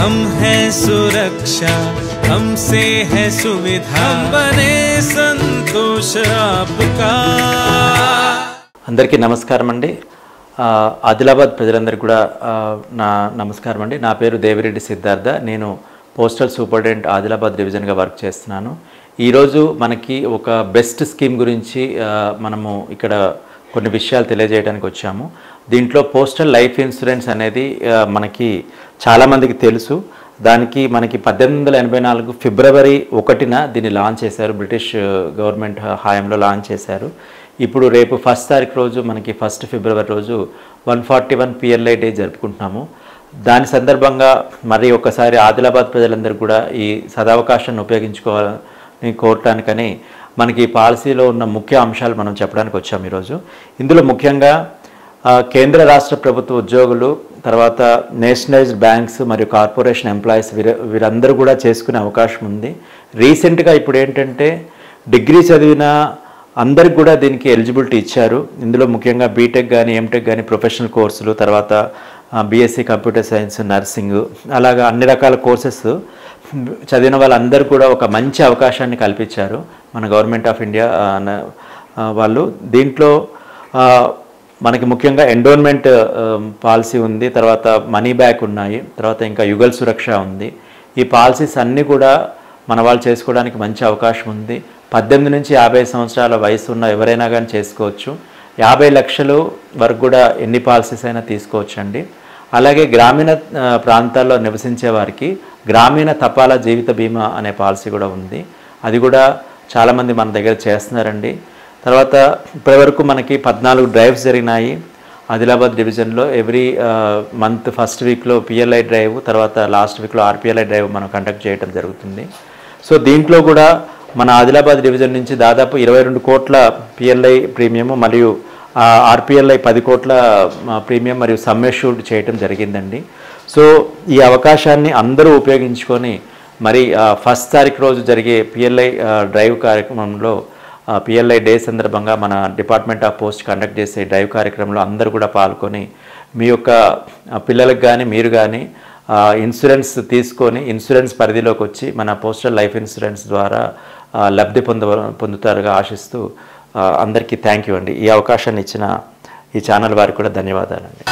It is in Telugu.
हम हैं सुरक्षा, हमसे है सुविधा, हम बने संतोष आपका। అందరికీ నమస్కారం అండి. ఆదిలాబాద్ ప్రజలందరికీ కూడా నా నమస్కారం అండి. నా పేరు దేవిరెడ్డి సిద్ధార్థ. నేను పోస్టల్ సూపరింటెండెంట్ ఆదిలాబాద్ డివిజన్గా వర్క్ చేస్తున్నాను. ఈరోజు మనకి ఒక బెస్ట్ స్కీమ్ గురించి మనము ఇక్కడ కొన్ని విషయాలు తెలియజేయడానికి వచ్చాము. దీంట్లో పోస్టల్ లైఫ్ ఇన్సూరెన్స్ అనేది మనకి చాలామందికి తెలుసు. దానికి మనకి 1884 ఫిబ్రవరి 1న దీన్ని లాంచ్ చేశారు. బ్రిటిష్ గవర్నమెంట్ హయాంలో లాంచ్ చేశారు. ఇప్పుడు రేపు 1st తారీఖు రోజు మనకి 1 ఫిబ్రవరి రోజు 141 PLI డే జరుపుకుంటున్నాము. దాని సందర్భంగా మరి ఒకసారి ఆదిలాబాద్ ప్రజలందరూ కూడా ఈ సదవకాశాన్ని ఉపయోగించుకోవాలని కోరటానికని మనకి ఈ పాలసీలో ఉన్న ముఖ్య అంశాలు మనం చెప్పడానికి వచ్చాము ఈరోజు. ఇందులో ముఖ్యంగా కేంద్ర రాష్ట్ర ప్రభుత్వ ఉద్యోగులు, తర్వాత నేషనలైజ్డ్ బ్యాంక్స్ మరియు కార్పొరేషన్ ఎంప్లాయీస్ వీరందరూ కూడా చేసుకునే అవకాశం ఉంది. రీసెంట్గా ఇప్పుడు ఏంటంటే డిగ్రీ చదివిన అందరికి కూడా దీనికి ఎలిజిబిలిటీ ఇచ్చారు. ఇందులో ముఖ్యంగా బీటెక్ కానీ ఎంటెక్ కానీ ప్రొఫెషనల్ కోర్సులు, తర్వాత BSc కంప్యూటర్ సైన్స్, నర్సింగ్, అలాగా అన్ని రకాల కోర్సెస్ చదివిన వాళ్ళందరూ కూడా ఒక మంచి అవకాశాన్ని కల్పించారు మన గవర్నమెంట్ ఆఫ్ ఇండియా వాళ్ళు. దీంట్లో మనకి ముఖ్యంగా ఎండోన్మెంట్ పాలసీ ఉంది, తర్వాత మనీ బ్యాక్ ఉన్నాయి, తర్వాత ఇంకా యుగల్ సురక్ష ఉంది. ఈ పాలసీస్ అన్నీ కూడా మన వాళ్ళు చేసుకోవడానికి మంచి అవకాశం ఉంది. 18 నుంచి 50 సంవత్సరాల వయసు ఉన్న ఎవరైనా కానీ చేసుకోవచ్చు. 50 లక్షల వరకు కూడా ఎన్ని పాలసీస్ అయినా తీసుకోవచ్చు అండి. అలాగే గ్రామీణ ప్రాంతాల్లో నివసించే వారికి గ్రామీణ తపాలా జీవిత బీమా అనే పాలసీ కూడా ఉంది. అది కూడా చాలామంది మన దగ్గర చేస్తున్నారండి. తర్వాత ఇప్పటివరకు మనకి 14 డ్రైవ్స్ జరిగినాయి ఆదిలాబాద్ డివిజన్లో. ఎవ్రీ మంత్ ఫస్ట్ వీక్లో PLI డ్రైవ్, తర్వాత లాస్ట్ వీక్లో RPLI డ్రైవ్ మనం కండక్ట్ చేయడం జరుగుతుంది. సో దీంట్లో కూడా మన ఆదిలాబాద్ డివిజన్ నుంచి దాదాపు 22 కోట్ల PLI ప్రీమియము మరియు RPLI 10 కోట్ల ప్రీమియం మరియు సమ్మెష్యూర్డ్ చేయటం జరిగిందండి. సో ఈ అవకాశాన్ని అందరూ ఉపయోగించుకొని మరి 1st తారీఖు రోజు జరిగే PLI డ్రైవ్ కార్యక్రమంలో PLI డే సందర్భంగా మన డిపార్ట్మెంట్ ఆఫ్ పోస్ట్ కండక్ట్ చేసే డ్రైవ్ కార్యక్రమంలో అందరూ కూడా పాల్గొని మీ యొక్క పిల్లలకు కానీ మీరు కానీ ఇన్సూరెన్స్ తీసుకొని ఇన్సూరెన్స్ పరిధిలోకి వచ్చి మన పోస్టల్ లైఫ్ ఇన్సూరెన్స్ ద్వారా లబ్ధి పొందుతారుగా ఆశిస్తూ అందరికీ థ్యాంక్ యూ అండి. ఈ అవకాశాన్ని ఇచ్చిన ఈ ఛానల్ వారికి కూడా ధన్యవాదాలండి.